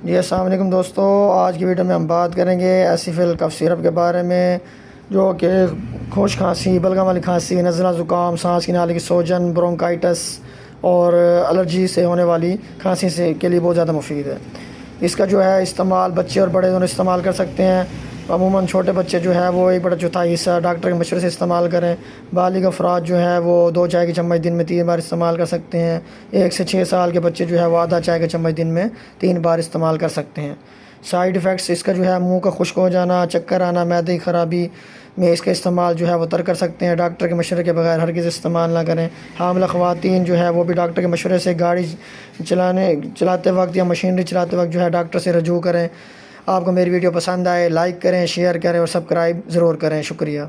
जी अस्सलाम वालेकुम दोस्तों, आज की वीडियो में हम बात करेंगे एसिफिल कफ सिरप के बारे में, जो कि खुश खांसी, बलगम वाली खांसी, नज़ला ज़ुकाम, सांस की नाली की सूजन, ब्रोंकाइटिस और एलर्जी से होने वाली खांसी से के लिए बहुत ज़्यादा मुफीद है। इसका जो है इस्तेमाल बच्चे और बड़े दोनों इस्तेमाल कर सकते हैं। अमूमन छोटे बच्चे जो है वो 1/4 हिस्सा डॉक्टर के मशवरे से इस्तेमाल करें। बालिग अफराद जो है वो 2 चाय की चम्मच दिन में 3 बार इस्तेमाल कर सकते हैं। 1 से 6 साल के बच्चे जो है वो आधा चाय का चम्मच दिन में 3 बार इस्तेमाल कर सकते हैं। साइड इफ़ेक्ट्स इसका जो है मुंह का खुश्क हो जाना, चक्कर आना, मैदे की ख़राबी में इसका इस्तेमाल जो है वो तर कर सकते हैं। डॉक्टर के मशवरे के बगैर हरगिज़ इस्तेमाल ना करें। हामिला ख़वातीन जो है वो भी डॉक्टर के मशवरे से गाड़ी चलाते वक्त या मशीनरी चलाते वक्त जो है डॉक्टर से रजू करें। आपको मेरी वीडियो पसंद आए लाइक करें, शेयर करें और सब्सक्राइब ज़रूर करें। शुक्रिया।